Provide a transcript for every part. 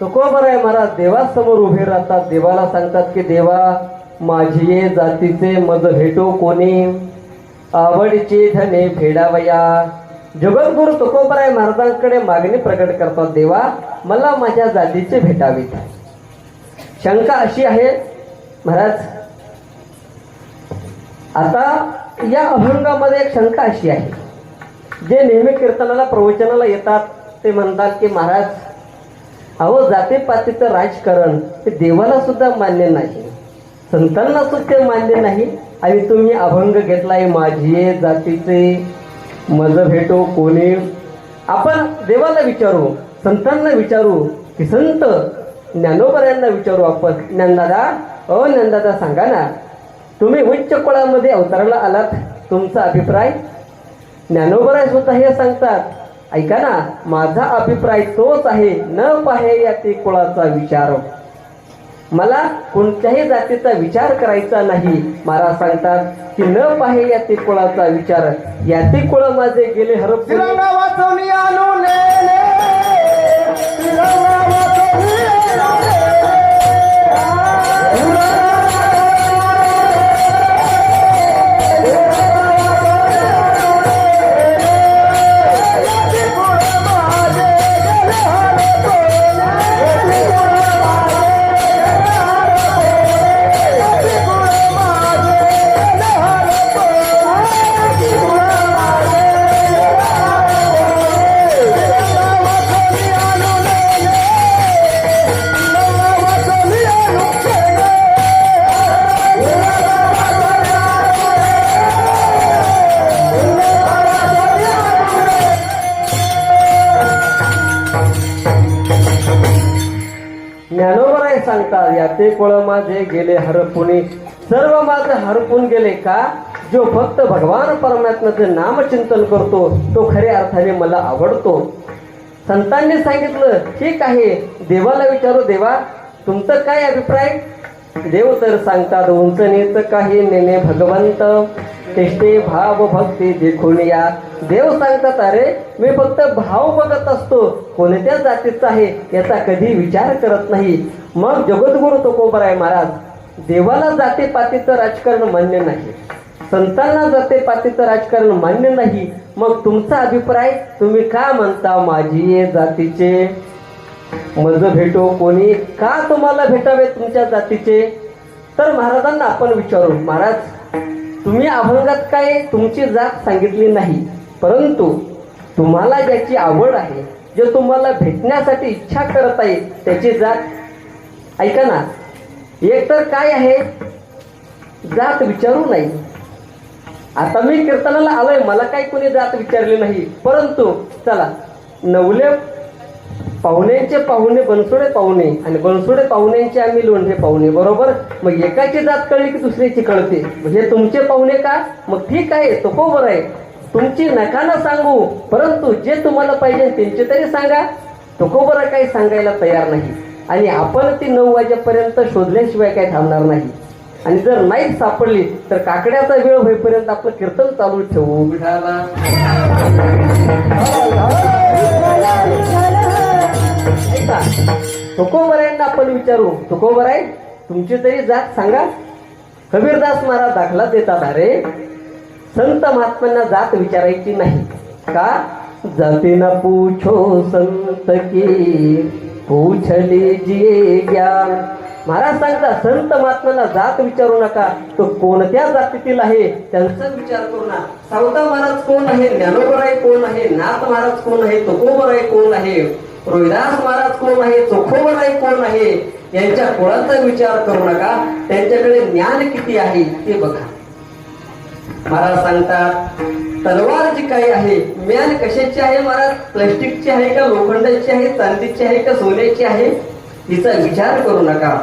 तुकोबर आहे महाराज देवासमोर उभे राहतात. देवाला सांगतात की देवा माझी ये जातीचे मज भेटो कोणी, आवडीचे धने फेडावया. जगद्गुरु तुकोबराय महाराजांकडे मागणी प्रकट करतात, देवा मला माझ्या जातीचे भेटावे. शंका अशी आहे महाराज, आता या अभंगामध्ये एक शंका अशी आहे, जे नेहमी कीर्तनाला प्रवचनाला येतात ते म्हणतात की महाराज अहो जातीपातीचं राजकारण हे देवाला सुद्धा मान्य नाही, संतांना सुद्धा मान्य नाही, आणि तुम्ही अभंग घेतलाय माझी जातीचे मज भेटो कोणी. आपण देवाला विचारू, संतांना विचारू की संत ज्ञानोबा यांना विचारू आपण, ज्ञानदादा ओ ज्ञानदादा सांगा ना, तुम्ही उच्च कुळामध्ये अवतराला आलात, तुमचा अभिप्राय. ज्ञानोबा सुद्धा हे सांगतात, ऐका ना माझा अभिप्राय तोच आहे, न पाहे या ते कुळाचा विचार, मला कोणत्याही जातीचा विचार करायचा नाही. महाराज सांगतात की न पाहे या ते कुळाचा विचार, या ते कुळ माझे गेले हरप. ज्ञानोबराय सांगतात या ते कुळ माझे गेले हरपुनी, सर्व माझे हरपून गेले का. जो फक्त भगवान परमात्म्याचे नामचिंतन करतो तो खऱ्या अर्थाने मला आवडतो. संतांनी सांगितलं ठीक आहे, देवाला विचारू, देवा तुमचं काय अभिप्राय. देव तर सांगतात उंचणीच काही नेने भगवंत, तेष्टे भाव भक्ती देखून या. देव सांगतात अरे मी फक्त भाव बघत असतो, कोणत्या जातीचा आहे याचा कधी विचार करत नाही. मग जगद्गुरु तुकोबराय महाराज, देवाला जातीपातीचं राजकारण मान्य नाही, संतांना जातीपातीचं राजकारण मान्य नाही, मग तुमचा अभिप्राय तुम्ही का म्हणता माझी जातीचे मज भेटो कोणी, का तुम्हाला भेटावे तुमच्या जातीचे. तर महाराजांना आपण विचारू, महाराज तुम्ही अभंगात काय तुमची जात सांगितली नाही, परंतु तुम्हाला ज्याची आवड आहे, जे तुम्हाला भेटण्यासाठी इच्छा करत आहे त्याची जात ऐका ना. एक तर काय आहे जात विचारू नाही. आता मी कीर्तनाला आलोय, मला काही कोणी जात विचारली नाही, परंतु चला नवले पाहुण्यांचे पाहुणे बनसोडे पाहुणे आणि बनसोडे पाहुण्यांचे आम्ही लोंढे पाहुणे, बरोबर. मग एकाची जात कळली की दुसऱ्याची कळते, म्हणजे तुमचे पाहुणे का. मग ठीक आहे तुकोबर आहे, तुमची नका ना सांगू, परंतु जे तुम्हाला पाहिजे त्यांचे तरी सांगा. तुकोबर काही सांगायला तयार नाही, आणि आपण ती 9 वाजेपर्यंत शोधल्याशिवाय काही थांबणार नाही. आणि जर नाही सापडली तर काकड्याचा वेळ होईपर्यंत आपलं कीर्तन चालू ठेवू. तुकोबरायांना आपण विचारू, तुकोबराय तुमची तरी जात सांगा. कबीरदास महाराज दाखला देतात, अरे संत महात्म्यांना जात विचारायची नाही का. जाती न पूछो संत की पूछ लीजिए ज्ञान, महाराज सांगता संत महात्म्याला जात विचारू नका, तो कोणत्या जातीतील आहे त्यांचा विचार करू ना. सावता महाराज कोण आहे, ज्ञानोबराय कोण आहे, नाथ महाराज कोण आहे, तुकोबराय कोण आहे, रोहिदास महाराज कोण आहे, चोखोबराय कोण आहे, यांच्या कुळाचा विचार करू नका, त्यांच्याकडे ज्ञान किती आहे ते बघा. महाराज सांगतात तलवार जी काही आहे, म्यान कशाची आहे महाराज, प्लास्टिकची आहे का, लोखंडाची आहे, चांदीची आहे का, सोन्याची आहे, तिचा विचार करू नका.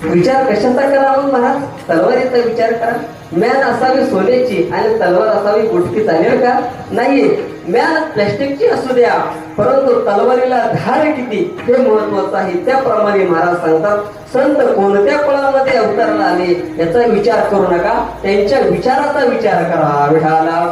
विचार कशाचा करा मग महाराज, तलवारीचा विचार करा. म्यान असावी सोन्याची आणि तलवार असावी गुटकी, चालेल का? नाही. म्यान प्लास्टिकची असू द्या, परंतु तलवारीला धार किती हे महत्वाचं आहे. त्याप्रमाणे महाराज सांगतात संत कोणत्या कुळामध्ये अवतारला आले याचा विचार करू नका, त्यांच्या विचाराचा विचार करा. विठाला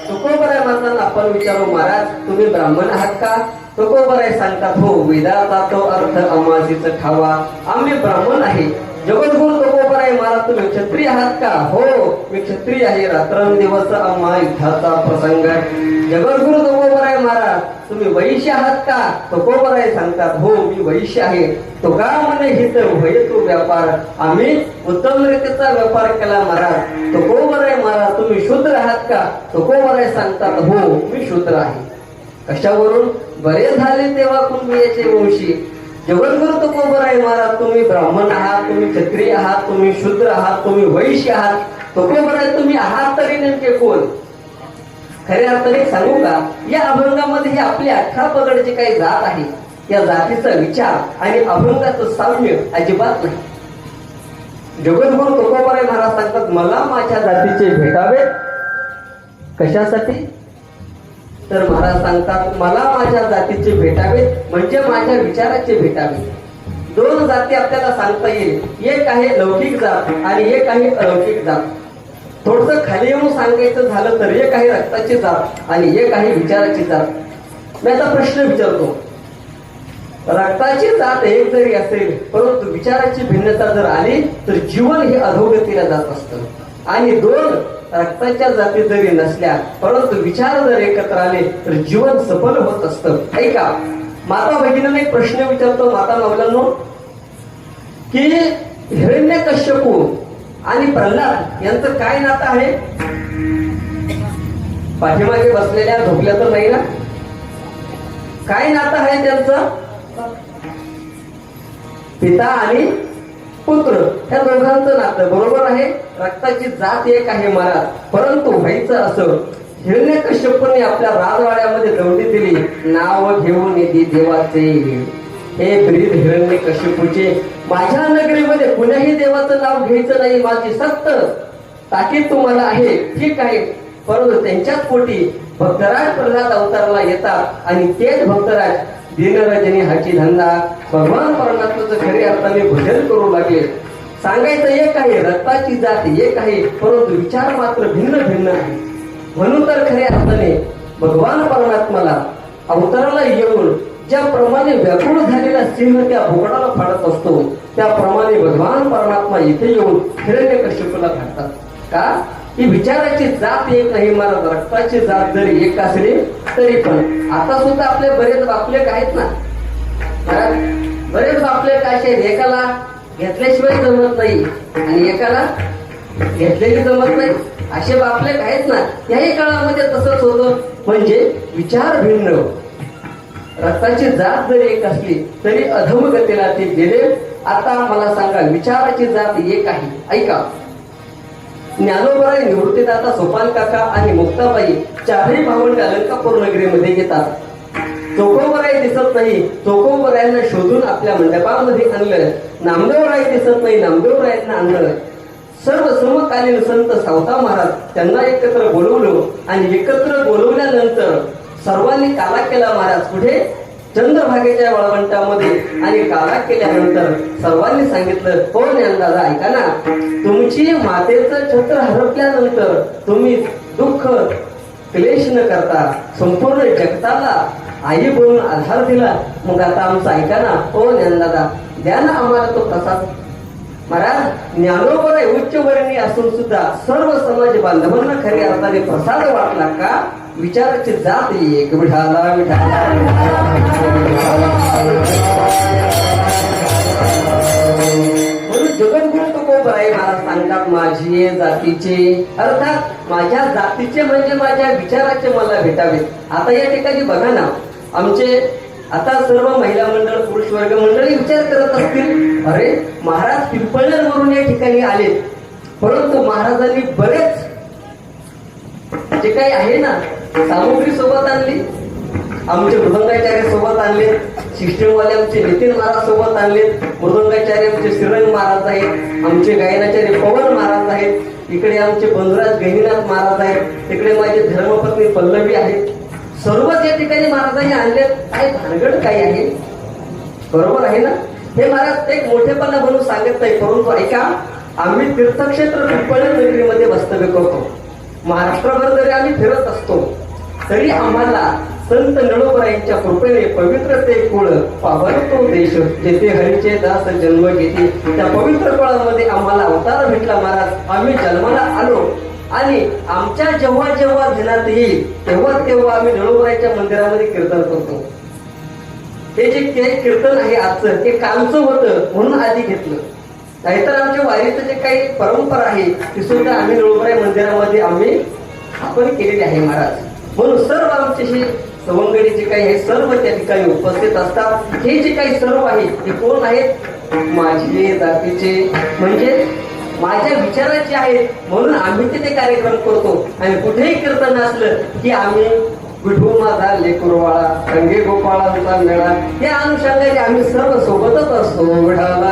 तुकोबराय महाराजांना आपण विचारू, महाराज तुम्ही ब्राह्मण आहात का? तुकोबराय सांगतात हो, वेदाचा तो अर्थ अमासीच ठावा, आम्ही ब्राह्मण आहे. जगद्गुरु तुकोबराय महाराज तुम्ही क्षत्रिय आहात का? हो मी क्षत्रिय आहे. रात्रंदिवस आम्हा युद्धाचा प्रसंग. जगद्गुरु तुकोबराय महाराज तुम्ही वैश्य आहात का? तुकोबराय सांगतात हो मी वैश्य आहे. तो का म्हणे हित होय तो व्यापार, आम्ही उत्तम रीतीचा व्यापार केला महाराज. तुकोबराय महाराज तुम्ही शूद्र आहात का? तुकोबराय सांगतात हो मी शूद्र आहे. कशावरून? बरे झाले तेव्हा कुंभियाचे वंशी. जगद्गुरु तुकोबराय महाराज तुम्ही ब्राह्मण आहात, तुम्ही क्षत्रिय आहात, तुम्ही शूद्र आहात, तुम्ही वैश्य आहात. तुकोबराय तुम्ही आहात तरी नेमके कोण? खऱ्या अर्थाने सांगू का, या अभंगामध्ये आपली 18 पगडची काही जात आहे, या जातीचा विचार आणि अभंगाचं साम्य अजिबात नाही. जगद्गुरु तुकोबराय महाराज सांगतात मला माझ्या जातीचे भेटावे. कशासाठी? तर महाराज सांगतात मला माझ्या जातीचे भेटावे म्हणजे माझ्या विचाराचे भेटावे. दोन जाती आपल्याला सांगता येईल, एक आहे लौकिक जात आणि एक आहे अलौकिक जात. थोडस खाली येऊन सांगायचं झालं तर एक आहे रक्ताची जात आणि एक आहे विचाराची जात. मी आता प्रश्न विचारतो, रक्ताची जात एक जरी असेल परंतु विचाराची भिन्नता जर आली तर जीवन हे अधोगतीला जात असतं. आणि दोन रक्ताच्या जाती जरी नसल्या परंतु विचार जर एकत्र आले तर जीवन सफल होत असतं. ऐका, माता भगिनीने एक प्रश्न विचारतो माता मावलांनो की हिरण्यकश्यपू आणि प्रल्हाद यांचं काय नातं आहे? पाठीमागे बसलेल्या झोपल्या तर नाही ना? काय नातं आहे त्यांचं? पिता आणि पुत्र ह्या दोघांचं नातं. बरोबर आहे, रक्ताची जात एक आहे महाराज. परंतु व्हायचं असं, हिरण्यकश्यपूने आपल्या राजवाड्यामध्ये दौंडी दिली, नाव घेऊन येते देवाचे. हे ब्रीद हिरण्यकश्यपूचे, माझ्या नगरीमध्ये कुणाही देवाचं नाव घ्यायचं नाही, माझी सक्त ताकीद तुम्हाला आहे. ठीक आहे, परंतु त्यांच्याच पोटी भक्तराज प्रल्हाद अवताराला येतात आणि तेच भक्तराज दिनरजनी हाची धंदा भगवान परमात्म्याचं खरे अर्थाने भजन करू लागले. सांगायचं एक आहे, रक्ताची जात एक आहे, परंतु विचार मात्र भिन्न भिन्न आहे. म्हणून तर खऱ्या अर्थाने भगवान परमात्म्याला अवताराला येऊन ज्याप्रमाणे व्याकुळ झालेला सिंह त्या भोगडाला फाडत असतो त्याप्रमाणे भगवान परमात्मा इथे येऊन हिरण्यकश्यपूला फाडतात. का? ही विचाराची जात एक नाही महाराज. रक्ताची जात जरी एक असली तरी पण आता सुद्धा आपले बरेच बापलेक आहेत ना महाराज. बरेच बापलेक असे आहेत, एकाला घेतल्याशिवाय जमत नाही आणि एकाला घेतलेली जमत नाही, असे बापलेक आहेत ना. याही काळामध्ये तसंच होतं. म्हणजे विचार भिन्न, रक्ताची जात जरी एक असली तरी अधमगतीला ते गेले. आता मला सांगा, विचाराची जात एक आहे. ऐका, ज्ञानोबराय, निवृत्तीदाता, सोपान काका आणि मुक्ताबाई चारही भावंड अलंकापूर नगरीमध्ये येतात. चोखोबराय दिसत नाही, चोखोबरायांना शोधून आपल्या मंडपामध्ये आणलं. नामदेवराय दिसत नाही, नामदेवरायांना आणलं. सर्व समकालीन संत सावता महाराज त्यांना एकत्र बोलवलं आणि एकत्र बोलवल्यानंतर सर्वांनी काला केला महाराज. कुठे? चंद्रभागेच्या वाळवंटामध्ये. आणि काला केल्यानंतर सर्वांनी सांगितलं, हो ज्ञानदादा ऐका ना, तुमची मातेचं छत्र हरपल्यानंतर तुम्ही दुःख क्लेश न करता संपूर्ण जगताला आई बनून आधार दिला. मग आता आमचं ऐका ना, हो ज्ञानदादा द्या ना आम्हाला तो प्रसाद. महाराज ज्ञानोबराय उच्च वर्णीय असून सुद्धा सर्व समाज बांधवांना खऱ्या अर्थाने प्रसाद वाटला. का? विचाराची जात एक विठाला विठाला म्हणून जगद्गुरु तुकोबराय महाराज सांगतात माझी जातीचे अर्थात माझ्या जातीचे म्हणजे माझ्या विचाराचे मला भेटावे. आता या ठिकाणी बघा ना, आमचे आता सर्व महिला मंडळ पुरुष वर्ग मंडळी विचार करत असतील, अरे महाराज पिंपळनेरवरून या ठिकाणी आले, परंतु महाराजांनी बरेच जे काही आहे ना सामुग्री सोबत आणली. आमचे मृदंगाचार्य सोबत आणले, सिस्टमवाले आमचे नितीन महाराज सोबत आणले, मृदंगाचार्य आमचे श्रीरंग महाराज आहेत, आमचे गायनाचार्य पवन महाराज आहेत, इकडे आमचे बंधुराज गहिनीनाथ महाराज आहेत, तिकडे माझे धर्मपत्नी पल्लवी आहेत. सर्वच या ठिकाणी महाराजांनी आणले. काय भानगड काय आहे, बरोबर आहे ना? हे महाराज एक मोठेपणा म्हणून सांगत नाही, परंतु ऐका, आम्ही तीर्थक्षेत्र पिंपळनेर नगरीमध्ये वास्तव्य करतो. महाराष्ट्रभर जरी आम्ही फिरत असतो तरी आम्हाला संत नळोबरायांच्या कृपेने पवित्र ते कुळ पावतो देश जेथे हरीचे दास जन्म घेते. त्या पवित्र कुळामध्ये आम्हाला अवतार भेटला महाराज. आम्ही जन्माला आलो आणि आमच्या जेव्हा जेव्हा ध्यानात येईल तेव्हा तेव्हा आम्ही नळोबरायांच्या मंदिरामध्ये कीर्तन करतो. हे जे कीर्तन आहे आजचं, ते कालचं होतं म्हणून आधी घेतलं. नाहीतर आमच्या वारीचं जे काही परंपरा आहे ती सुद्धा आम्ही नळोबराय मंदिरामध्ये आम्ही स्थापन केलेली आहे महाराज. म्हणून सर्व आमचे हे सवंगडी जे काही आहे सर्व त्या ठिकाणी उपस्थित असतात. हे जे काही सर्व आहे ते कोण आहेत? माझे जातीचे म्हणजे माझ्या विचाराचे आहेत, म्हणून आम्ही तिथे कार्यक्रम करतो. आणि कुठेही कीर्तन असलं की आम्ही विठू माझा लेकुरवाळा रंगे गोपाळांचा मेळा या अनुषंगाने आम्ही सर्व सोबतच असतो. विठाला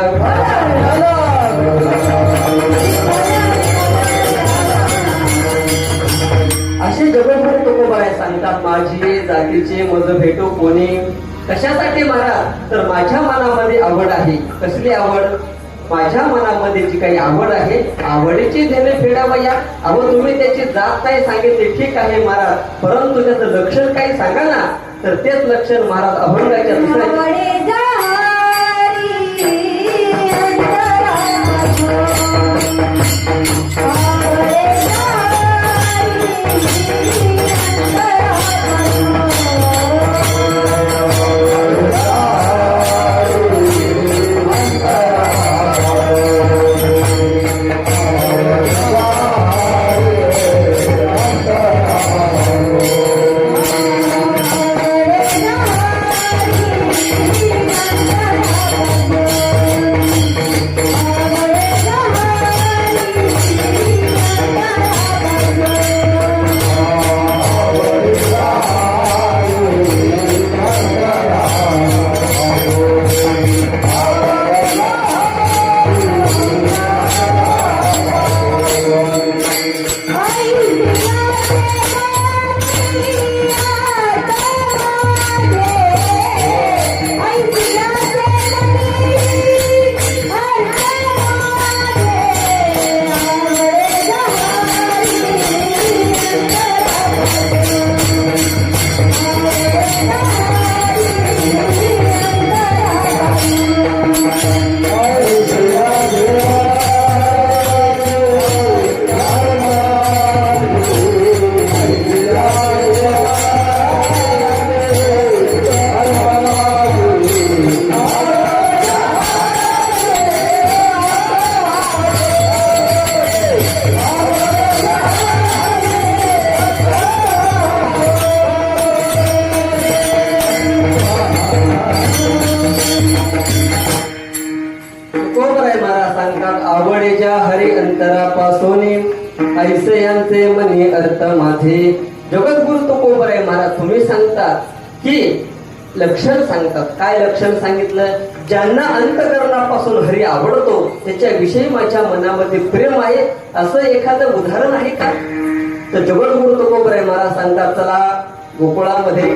असे जगद्गुरु तुकोबराय सांगतात माझी जातीचे मज भेटो कोणी. कशासाठी महाराज? तर माझ्या मनामध्ये आवड आहे. कसली आवड? माझ्या मनामध्ये जी काही आवड आहे आवडीची देणे फेडावया. अहो तुम्ही त्याची जात काय सांगितले ठीक आहे महाराज, परंतु त्याचं लक्षण काही सांगा ना. तर तेच लक्षण महाराज अभंगाच्या आवडीच्या हरी अंतरापासून ऐसे यांचे मनी अर्थ माझे. जगद्गुरु तुकोबराय महाराज तुम्ही सांगतात की लक्षण सांगतात. काय लक्षण सांगितलं? ज्यांना अंतकरणापासून हरी आवडतो त्याच्याविषयी माझ्या मनामध्ये प्रेम आहे असं एखादं उदाहरण आहे का? तर जगद्गुरु तुकोबराय महाराज सांगतात चला गोकुळामध्ये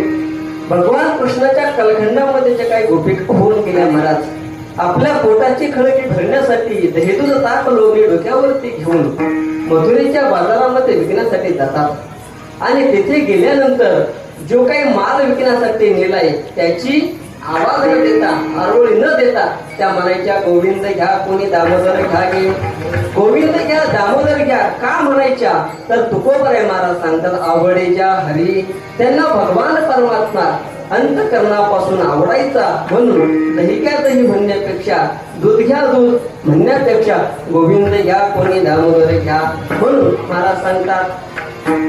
भगवान कृष्णाच्या कलखंडामध्ये जे काही गोपिका होऊन गेल्या महाराज, आपल्या पोटाची खळगी भरण्यासाठी दहीदूध ताक लोणी डोक्यावरती घेऊन मथुरेच्या बाजारामध्ये विकण्यासाठी जातात. आणि तिथे गेल्यानंतर जो काही माल विकण्यासाठी नेलाय त्याची आवाज न देता, आरोळी न देता त्या म्हणायच्या गोविंद घ्या कोणी दामोदर घ्या गे, गोविंद घ्या दामोदर घ्या का म्हणायच्या? तर तुकोबराय महाराज सांगतात आवडेच्या हरी त्यांना भगवान परमात्मा अंतकरणापासून आवडायचा, म्हणून दही घ्या दही म्हणण्यापेक्षा, दूध घ्या दूध म्हणण्यापेक्षा गोविंद घ्या कोणी दामोदर घ्या. म्हणून महाराज सांगतात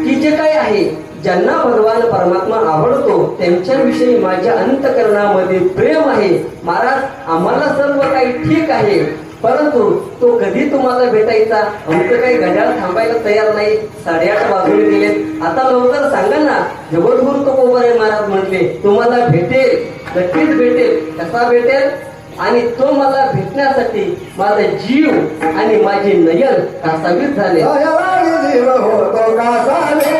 की जे काय आहे ज्यांना भगवान परमात्मा आवडतो त्यांच्याविषयी माझ्या अंतकरणामध्ये प्रेम आहे. महाराज आम्हाला सर्व काही ठीक आहे, परंतु तो कधी तुम्हाला भेटायचा? आमचं काही घड्याळ थांबायला तयार नाही, 8:30 वाजून गेलेत, आता लवकर सांगा ना. जगद्गुरु तुकोबराय महाराज म्हटले तुम्हाला भेटेल, नक्कीच भेटेल. कसा भेटेल? आणि तो मला भेटण्यासाठी माझा जीव आणि माझे नयन कासावीस झाले. जीव होतो कासावीस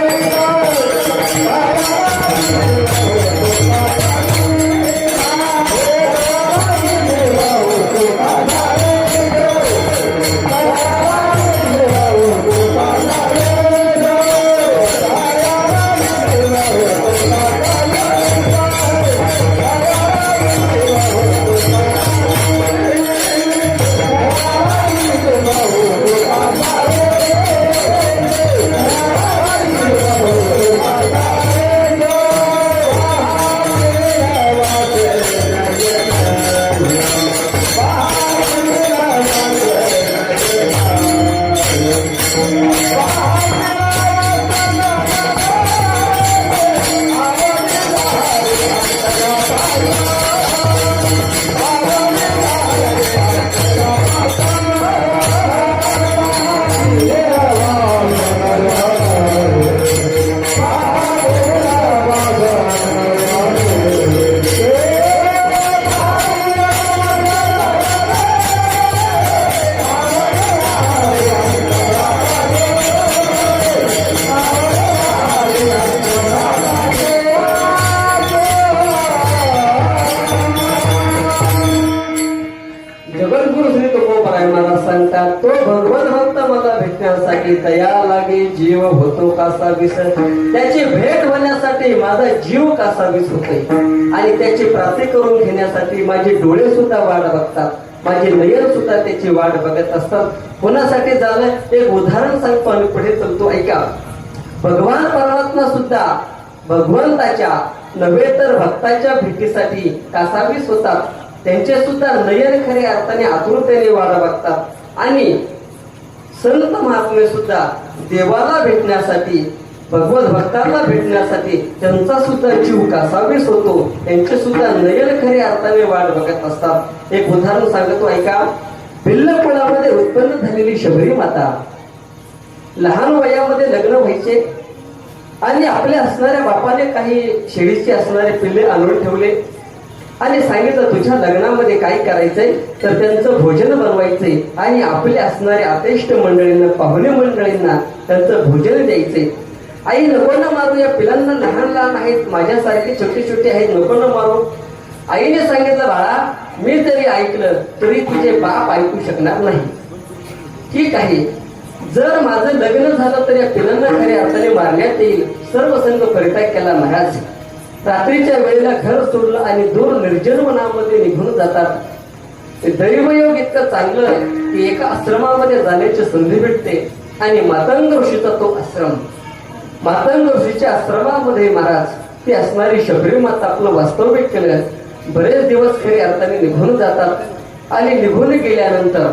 तो भगवत भक्त मला भेटण्यासाठी दया लागे जीव होतो कासावीस. त्याची भेट होण्यासाठी माझा जीव कासावीस होते आणि त्याची प्राप्ती करून घेण्यासाठी माझे डोळे सुद्धा वाट बघतात, माझे नयन सुद्धा त्याची वाट बघत असतात. कोणासाठी झालं एक उदाहरण सांगतो आणि पुढे चलतो, ऐका. भगवान परमात्मा सुद्धा भगवंताच्या नव्हे तर भक्ताच्या भेटीसाठी कासावीस होतात. त्यांचे सुद्धा नयन खऱ्या अर्थाने आतुरतेने वाट बघतात आणि संत महात्मे सुद्धा देवाला भेटण्यासाठी, भगवत भक्तांना भेटण्यासाठी त्यांचा सुद्धा जीव कासावीस होतो. त्यांचे सुद्धा नयन खऱ्या अर्थाने वाट बघत असतात. एक उदाहरण सांगतो, ऐका. भिल्ल कुळामध्ये उत्पन्न झालेली शबरी माता, लहान वयामध्ये लग्न व्हायचे आणि आपल्या असणाऱ्या बापाने काही शेळीचे असणारे पिल्ले आणून ठेवले आणि सांगितलं तुझ्या लग्नामध्ये काय करायचंय तर त्यांचं भोजन बनवायचंय आणि आपले असणारे आतेष्ट मंडळींना, पाहुणे मंडळींना त्यांचं भोजन द्यायचंय. आई नको ना मारू, या पिलांना लहान लहान आहेत, माझ्यासारखे छोटे छोटे आहेत, नको ना मारू. आईने सांगितलं बाळा मी जरी ऐकलं तरी तुझे बाप ऐकू शकणार नाही. ठीक आहे, जर माझं लग्न झालं तर या पिलांना खऱ्या अर्थाने मारण्यात येईल. सर्व संघ परित्याग केला महाराज. रात्रीच्या वेळेला घर सोडलं आणि दूर निर्जन वनामध्ये निघून जातात. दैवयोग इतकं चांगलं की एका आश्रमामध्ये जाण्याची संधी भेटते आणि मातंग ऋषीचा तो आश्रम. मातंग ऋषीच्या आश्रमामध्ये महाराज ती असणारी शबरी माता आपलं वास्तव्य केलं. बरेच दिवस खरी अर्थाने निघून जातात आणि निघून गेल्यानंतर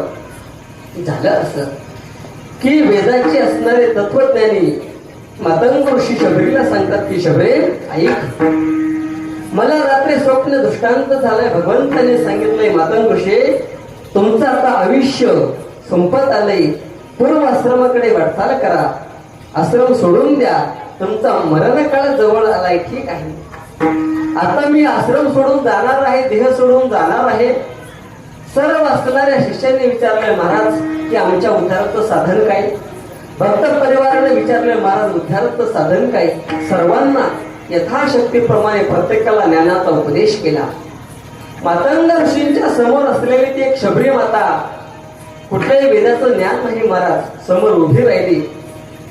झालं असं की वेदाची असणारे तत्वज्ञानी मातंग ऋषी शबरीला सांगतात की शबरे ऐक, मला रात्री स्वप्न दृष्टांत झालाय. भगवंताने सांगितलंय मातंग ऋषी तुमचं आता आयुष्य संपत आलंय, पूर्व आश्रमाकडे वाटचाल करा, आश्रम सोडून द्या, तुमचा मरण काळ जवळ आलाय. ठीक आहे, आता मी आश्रम सोडून जाणार आहे, देह सोडून जाणार आहे. सर्व असणाऱ्या शिष्यांनी विचारले महाराज की आमच्या उद्धाराचं साधन काय? भक्त परिवाराने विचारले महाराज उद्धाराचं साधन काय? सर्वांना यथाशक्तीप्रमाणे प्रत्येकाला ज्ञानाचा उपदेश केला. मातंग ऋषींच्या समोर असलेली ती एक शबरी माता, कुठल्याही वेदाचं ज्ञान नाही महाराज, समोर उभी राहिली,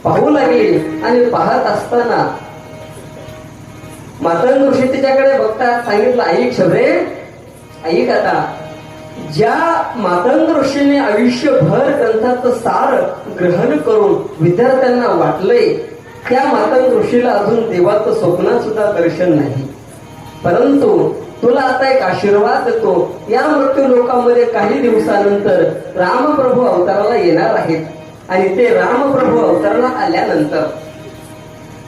पाहू लागली आणि पाहत असताना मातंग ऋषी तिच्याकडे बघतात, सांगितलं ऐक शबरे, ऐक आता. ज्या मातंग ऋषीने आयुष्यभर ग्रंथाचं सार ग्रहण करून विद्यार्थ्यांना वाटलंय, त्या मातंग ऋषीला अजून देवाचं स्वप्नात सुद्धा दर्शन नाही. परंतु तुला आता एक आशीर्वाद देतो. या मृत्यू लोकांमध्ये काही दिवसानंतर रामप्रभू अवताराला येणार आहेत आणि ते रामप्रभू अवताराला आल्यानंतर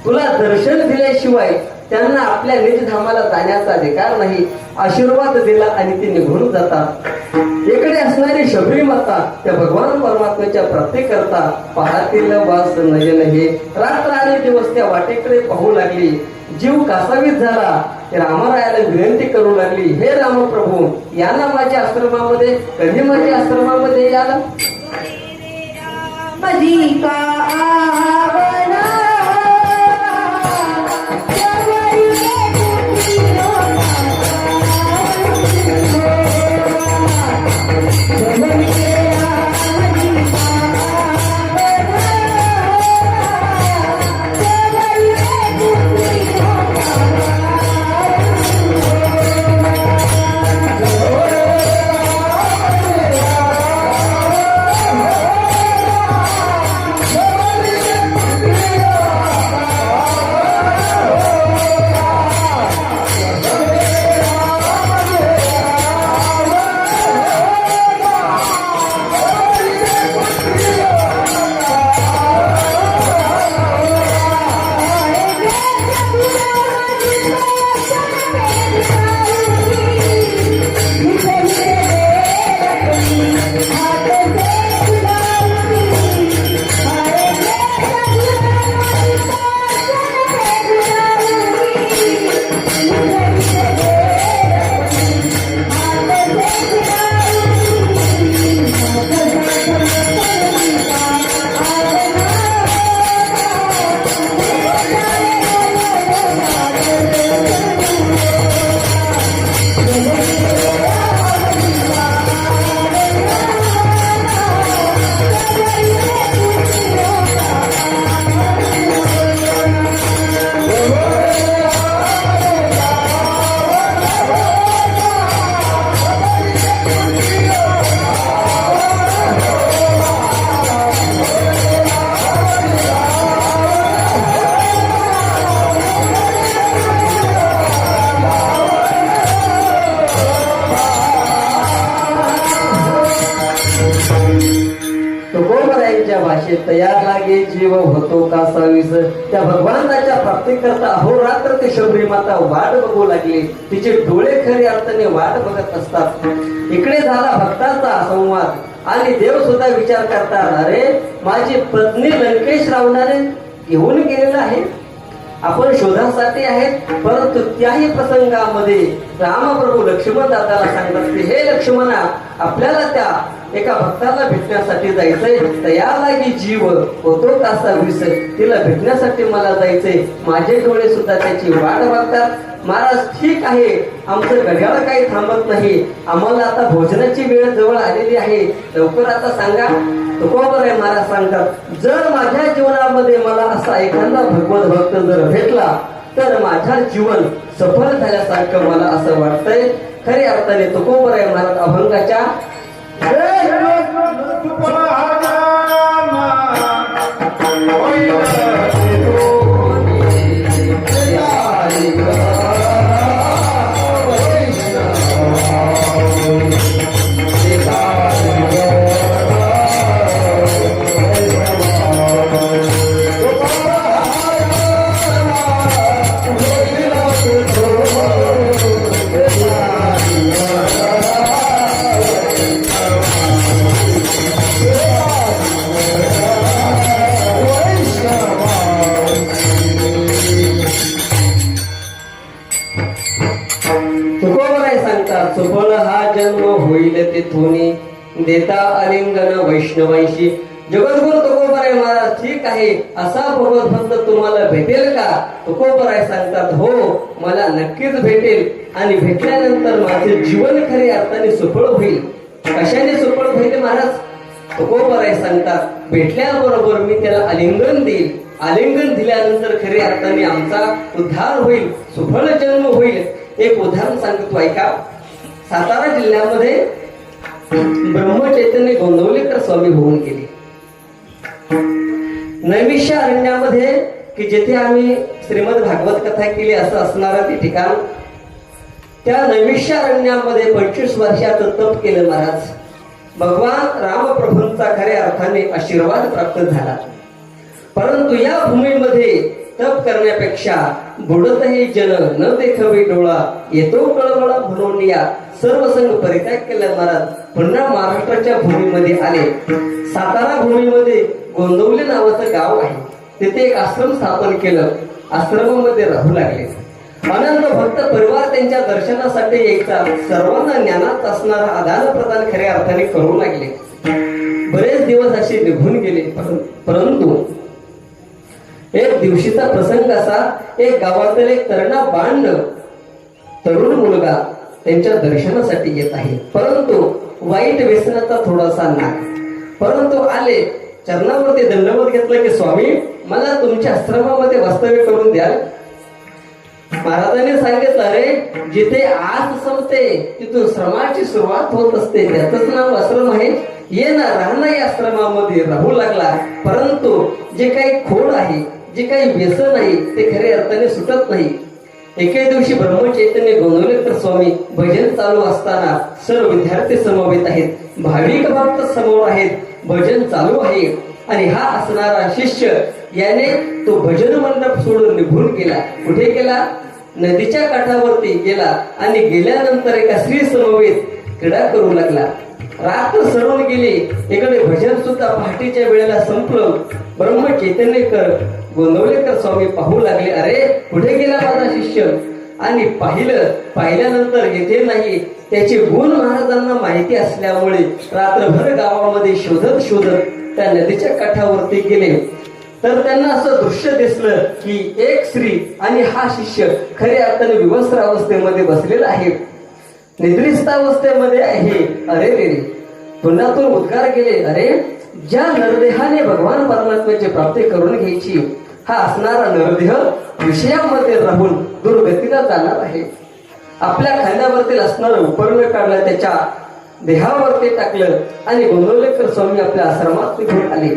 तुला दर्शन दिल्याशिवाय त्यांना आपल्या निजधामाला जाण्याचा अधिकार नाही. आशीर्वाद दिला आणि ते निघून जातात. इकडे असणारी शबरी माता त्या भगवान परमात्म्याच्या प्राप्तीकरता पाहतील वास नयन हे. रात्र आणि दिवस त्या वाटेकडे पाहू लागली. जीव कासावीस झाला. रामरायाला विनंती करू लागली, हे रामप्रभू या ना माझ्या आश्रमामध्ये. कधी माझ्या आश्रमामध्ये याला? भाषेत तयार लागे जीव होतो कासावीस. त्या भगवानाच्या प्राप्तीकरता अहोरात्र ते शबरी माता वाट बघू लागली. तिचे डोळे खरी अर्थाने वाट बघत असतात. इकडे झाला भक्ताचा संवाद आणि देव सुद्धा विचार करतात, अरे माझी पत्नी लंकेश रावणाने घेऊन गेलेला आहे. आपण शोधासाठी आहेत. परंतु त्याही प्रसंगामध्ये रामप्रभू लक्ष्मण दादाला सांगतात की हे लक्ष्मणा, आपल्याला त्या एका भक्ताला भेटण्यासाठी जायचंय. तया लागी जीव होतो कासा विस. तिला भेटण्यासाठी मला जायचंय. माझे डोळे सुद्धा त्याची वाट बघतात. महाराज ठीक आहे, आमचं घड्याळ काही थांबत नाही. आम्हाला आता भोजनाची वेळ जवळ आलेली आहे. लवकर आता सांगा. तुकोबर आहे महाराज सांगतात, जर माझ्या जीवनामध्ये मला असा एखादा भगवत भक्त जर भेटला तर माझ्या जीवन सफल झाल्यासारखं मला असं वाटतंय. खरी अर्थाने तुकोबर आहे महाराज अभंगाच्या सुफल हा जन्म होईल तेथुनी देता आलिंगन वैष्णवांशी. जगद्गुरु तुकोबराय महाराज ठीक आहे, असा भगवत भक्त तुम्हाला भेटेल का? तुकोबराय सांगतात, हो मला नक्कीच भेटेल. आणि भेटल्यानंतर माझे जीवन खरी अर्थाने सुफळ होईल. कशाने सुफळ होईल महाराज? तुकोबराय सांगतात, भेटल्याबरोबर मी त्याला आलिंगन देईल आलिंगन दिल्यानंतर खरे अर्थाने आमचा उद्धार होईल, सुफळ जन्म होईल. एक उदाहरण सांगतो ऐका. सातारा जिल्ह्यामध्ये ब्रह्मचैतन्य गोंदवलेकर स्वामी होऊन गेले. नैमिषा अरण्यामध्ये की जेथे आम्ही श्रीमद भागवत कथा केली असं असणारं ते ठिकाण, त्या नैमिषा अरण्यामध्ये 25 वर्षाचं तप केलं महाराज. भगवान रामप्रभूंचा खऱ्या अर्थाने आशीर्वाद प्राप्त झाला. परंतु या भूमीमध्ये तप करण्यापेक्षा बुडतही जन न देखवे डोळा येतो कळवळा म्हणून या सर्व संघ परित्याग केला महाराज. पुन्हा महाराष्ट्राच्या भूमीमध्ये आले. सातारा भूमीमध्ये गोंदवले नावाचं गाव आहे. तिथे एक आश्रम स्थापन केलं. आश्रमामध्ये राहू लागले. अनंत भक्त परिवार त्यांच्या दर्शनासाठी यायचा. सर्वांना ज्ञानात असणारा आदान प्रदान खऱ्या अर्थाने करू लागले. बरेच दिवस असे निघून गेले. परंतु एक दिवशीचा प्रसंग असा, एक गावातील एक तरणा बांड तरुण मुलगा त्यांच्या दर्शनासाठी येत आहे. परंतु वाईट व्यसनाचा थोडासा नाक. परंतु आले, चरणावरती दंडवत घेतलं की स्वामी मला तुमच्या आश्रमामध्ये वास्तव्य करून द्याल. महाराजांनी सांगितलं, अरे जिथे आस संपते तिथून श्रमाची सुरुवात होत असते. त्याचंच नाव आश्रम आहे. ये ना राहणं या आश्रमामध्ये राहू लागला. परंतु जे काही खोड आहे, जे काही व्यसन आहे ते खऱ्या अर्थाने सुटत नाही. एके दिवशी ब्रह्मचैतन्य गोंदवलेकर स्वामी भजन चालू असताना सर्व विद्यार्थी समवेत आहेत, भाविक भक्त समोर आहेत, भजन चालू आहे. आणि हा असणारा शिष्य याने तो भजन मंडप सोडून निघून गेला. कुठे गेला? नदीच्या काठावरती गेला. आणि गेल्यानंतर एका स्त्री समवेत क्रीडा करू लागला. रात्र सरवून गेली. इकडे भजन सुद्धा पहाटेच्या वेळेला संपलं. ब्रह्मचैतन्यकर गोंदवलेकर स्वामी पाहू लागले, अरे कुठे गेला माझा शिष्य? आणि पाहिल्यानंतर येथे नाही. त्याचे गुण महाराजांना माहिती असल्यामुळे रात्रभर गावामध्ये शोधत त्या नदीच्या काठावरती गेले. तर त्यांना असं दृश्य दिसलं की एक स्त्री आणि हा शिष्य खऱ्या अर्थाने विवस्त्र अवस्थेमध्ये बसलेला आहे, निद्रिस्तावस्थेमध्ये आहे. अरे रे, तोंडातून उद्गार गेले, अरे ज्या नरदेहाने भगवान परमात्म्याची प्राप्ती करून घ्यायची, हा असणारा नरदेह विषयामध्ये राहून दुर्गतीला जाणार आहे. आपल्या खांद्यावरती असणारं उपर्ण काढलं, त्याच्या देहावरती टाकलं आणि गोंदवलेकर स्वामी आपल्या आश्रमात घेऊन आले.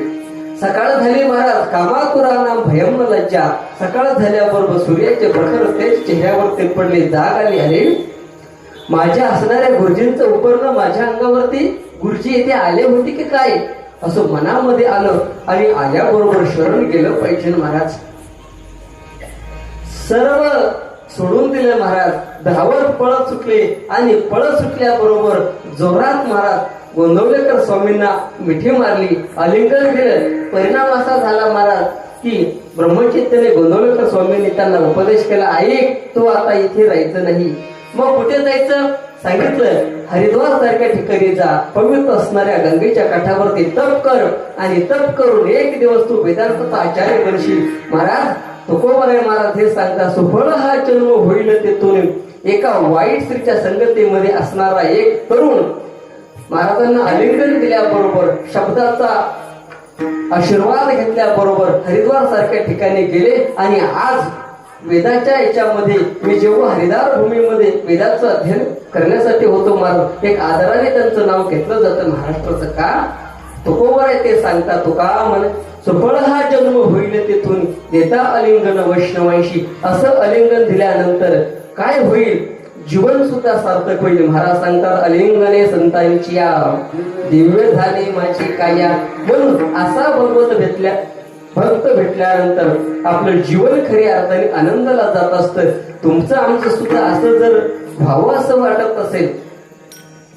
सकाळ झाली महाराज. कामातुरा नाम भयम लज्जा. सकाळ झाल्याबरोबर सूर्याचे प्रखर तेज चेहऱ्यावरती पडले. जाग आली, अरे माझ्या असणाऱ्या गुरुजींचं उपर्ण माझ्या अंगावरती गुरुजी येथे आले होते की काय असं मनामध्ये आलं. आणि आल्याबरोबर शरण गेलं पाहिजे महाराज. सर्व सोडून दिले महाराज. धावत पळत सुटले. आणि पळत सुटल्याबरोबर जोरात महाराज गोंदवलेकर स्वामींना मिठी मारली, आलिंगन केलं. परिणाम असा झाला महाराज की ब्रह्मचैतन्य गोंदवलेकर स्वामींनी त्यांना उपदेश केला, ऐक तू आता इथे राहायचं नाही. मग कुठे जायचं सांगितलं? हरिद्वार सारख्या ठिकाणी जा. पवित्र असणाऱ्या गंगेच्या काठावरती तप कर. आणि तप करून एक दिवस तू वेदांताचा आचार्य बनशील. महाराज तुकोबराय महाराज हे सांगता, सुफळ हा जन्म होईल तेथून. एका वाईट स्त्रीच्या संगतीमध्ये असणारा एक तरुण महाराजांना आलिंगन दिल्याबरोबर, शब्दाचा आशीर्वाद घेतल्याबरोबर हरिद्वार सारख्या ठिकाणी गेले. आणि आज वेदाच्या याच्यामध्ये मी जेव्हा हरिद्वार भूमीमध्ये वेदाचं अध्ययन करण्यासाठी होतो महाराज, एक आदराने त्यांचं नाव घेतलं जातं महाराष्ट्राचं. का? तुकोबराय ते सांगता, तुका म्हण सुफळ हा जन्म होईल तेथून देता अलिंगन वैष्णवांशी. असं अलिंगन दिल्यानंतर काय होईल? जीवन सुद्धा सार्थक होईल. महाराज सांगतात, अलिंगने संतांची या दिव्य झाली माझी काया. म्हणून असा भक्त भेटल्यानंतर आपलं जीवन खऱ्या अर्थाने आनंदाला जात असतं. तुमचं आमचं सुद्धा असं जर व्हावं असं वाटत असेल,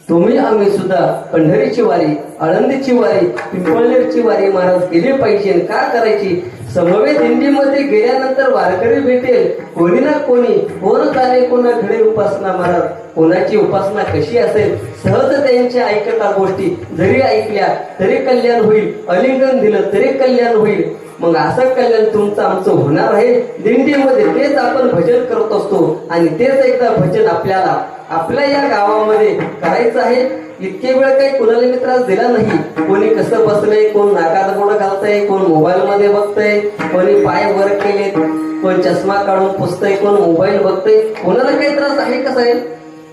तुम्ही आम्ही सुद्धा पंढरीची वारी, आळंदीची वारी, पिंपळनेरची वारी महाराज केली पाहिजे. का करायची? समवेत दिंडीमध्ये गेल्यानंतर वारकरी भेटेल, कोणी ना कोणी, कोण चाले कोणा घडे उपासना महाराज. कोणाची उपासना कशी असेल, सहज त्यांच्या ऐकता गोष्टी जरी ऐकल्या तरी कल्याण होईल, अलिंगन दिलं तरी कल्याण होईल. मग असं कल्याण तुमचं आमचं होणार आहे. दिंडीमध्ये तेच आपण भजन करत असतो. आणि तेच एकदा भजन आपल्याला आपल्या या गावामध्ये करायचं आहे. इतके वेळ काही कुणाला मी त्रास दिला नाही. कोणी कसं बसलंय, कोण नाकात बोट घालतंय, कोण मोबाईल मध्ये बघतंय, कोणी पाय वर केलेत, कोण चष्मा काढून पुसतंय, कोण मोबाईल बघतंय. कोणाला काही त्रास आहे का साहेब?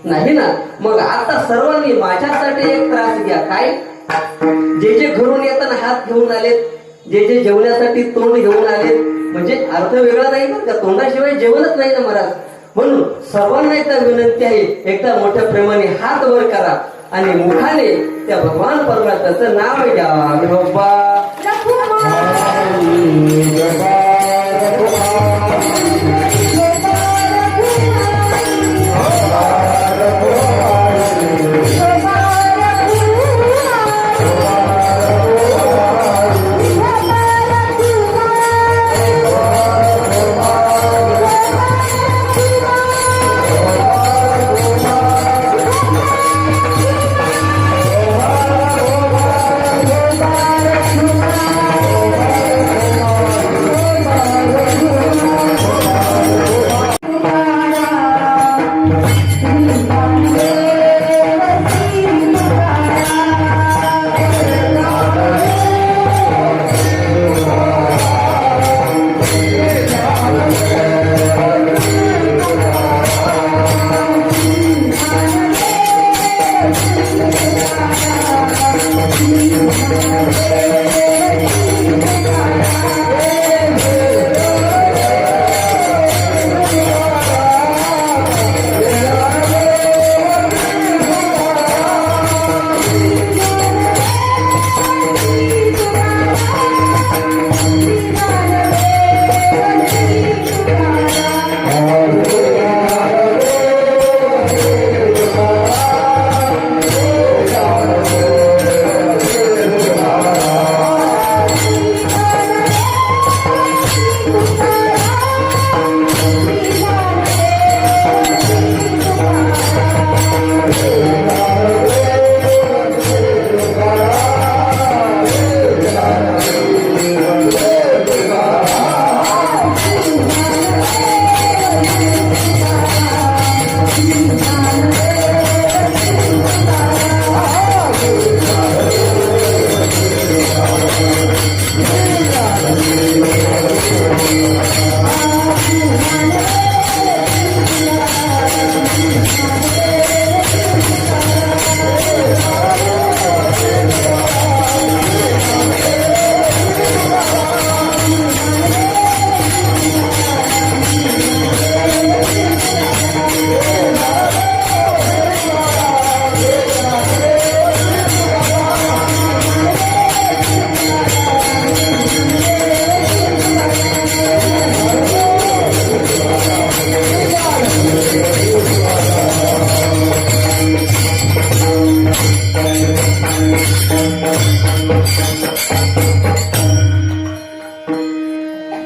नाही ना. मग आता सर्वांनी माझ्यासाठी एक त्रास घ्या. काय? जे जे घरून येताना हात घेऊन आलेत, जे जे जेवण्यासाठी तोंड घेऊन आलेत, म्हणजे अर्थ वेगळा नाही ना, का तोंडाशिवाय जेवणच नाही ना महाराज. म्हणून सर्वांना एकदा विनंती आहे, एकदा मोठ्या प्रेमाने हात वर करा आणि मुखाने त्या भगवान परमात्म्याचं नाव घ्या. विठोबा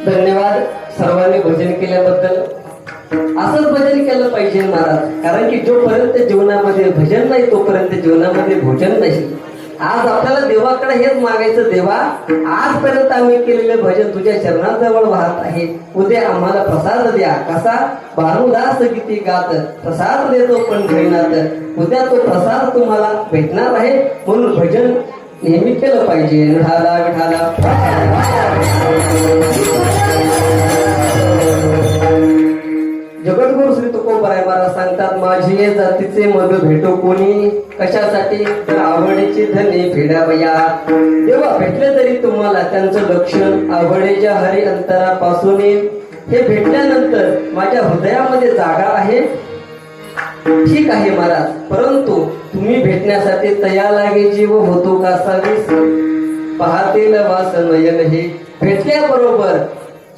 धन्यवाद सर्वांनी भजन केल्याबद्दल. असंच भजन केलं पाहिजे महाराज, कारण की जोपर्यंत जीवनामध्ये भजन नाही तोपर्यंत जीवनामध्ये भोजन नाही. आज आपल्याला देवाकडे हेच मागायचं, देवा आजपर्यंत आम्ही केलेले भजन तुझ्या चरणाजवळ वाहत आहे, उद्या आम्हाला प्रसाद द्या. कसा? भानुदास गीती गात प्रसाद देतो पण घेणार, उद्या तो प्रसाद तुम्हाला भेटणार आहे. म्हणून भजन नेहमी केलं पाहिजे. विठाला विठाला. जगद्गुरु श्री तुकोबराय महाराज सांगतात, माझी जातीचे मग भेटो कोणी, कशासाठी? तर आवडीची धनी फेडावया. देवा भेटले तरी तुम्हाला त्यांचं लक्षण आवडीच्या हरी अंतरापासून. हे भेटल्यानंतर माझ्या हृदयामध्ये जागा आहे, ठीक आहे महाराज, परंतु तुम्ही भेटण्यासाठी तया लागे जीव होतो कासा वीस. पाहतील वास नयन हे भेटल्याबरोबर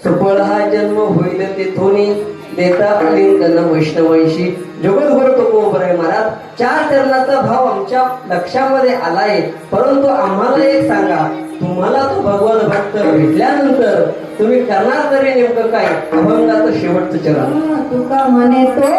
सुफळ हा जन्म होईल तेथून, देता आलिंगन वैष्णवांशी. जगद्गुरु तुकोबराय महाराज, 4 चरणाचा भाव आमच्या लक्षामध्ये आलाय, परंतु आम्हाला एक सांगा, तुम्हाला तो भगवान भक्त भेटल्यानंतर तुम्ही करणार तरी नेमकं काय? अभंगाचं शेवटचं चरण. तुका म्हणे तो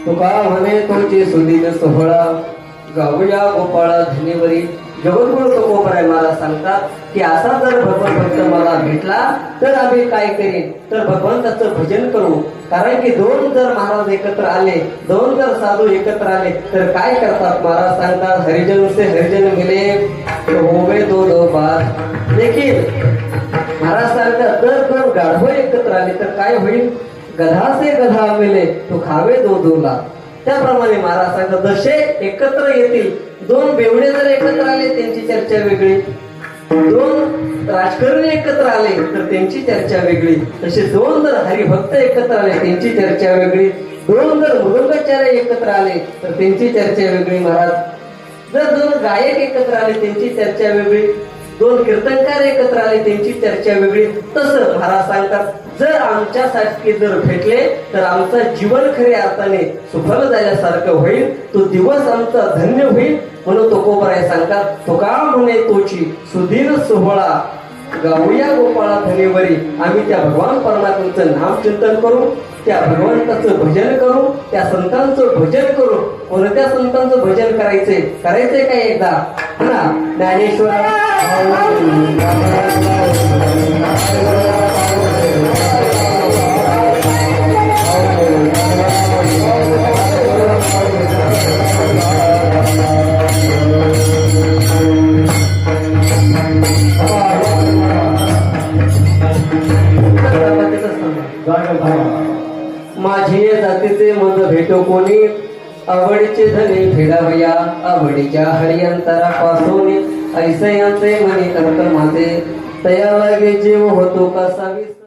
तुका म्हणे तोची सुदीन सोहळा गाऊया गोपाळा धनेवरी. जगद्गुरु तुकोबराय मला सांगतात की असा जर भगवंत भक्त मला भेटला तर आम्ही काय करीन तर भगवंताचं भजन करू. कारण की दोन जर महाराज एकत्र आले, दोन जर साधू एकत्र आले तर काय करतात महाराज सांगतात, हरिजन से हरिजन मिले तो होवे दो बात. देखील महाराज सांगतात जर दोन गाढव एकत्र आले तर काय होईल, गधा से गधा मिले तो खावे दो लाख. त्याप्रमाणे महाराज सांगतात जसे एकत्र येतील, दोन बेवडे जर एकत्र आले त्यांची चर्चा वेगळी, दोन राजकारणी एकत्र आले तर त्यांची चर्चा वेगळी, तसे दोन जर हरिभक्त एकत्र आले त्यांची चर्चा वेगळी, दोन जर मृदंगाचार्य एकत्र आले तर त्यांची चर्चा वेगळी. महाराज जर दोन गायक एकत्र आले त्यांची चर्चा वेगळी, दोन कीर्तनकार एकत्र आले त्यांची चर्चा वेगळी. तसं महाराज सांगतात जर आमच्यासाठी जर भेटले तर आमचं जीवन खऱ्या अर्थाने सुफल झाल्यासारखं होईल, तो दिवस आमचा धन्य होईल. म्हणून तुकोबराय सांगतात तुका म्हणे तोची सुदीन सोहळा गाऊया गोपाळा धनेवरी. आम्ही त्या भगवान परमात्म्याचं नाम चिंतन करू, त्या भगवंताचं भजन करू, त्या संतांचं भजन करू. कोणत्या संतांचं भजन करायचंय काय एकदा ना ज्ञानेश्वर माझी जातीचे मज भेटो कोणी, आवडीचे धने फेडावया आवडीच्या हरियंतरापासून. ऐसे याचे मनी कर्क माझे तया लागे जीव होतो कसा विसर.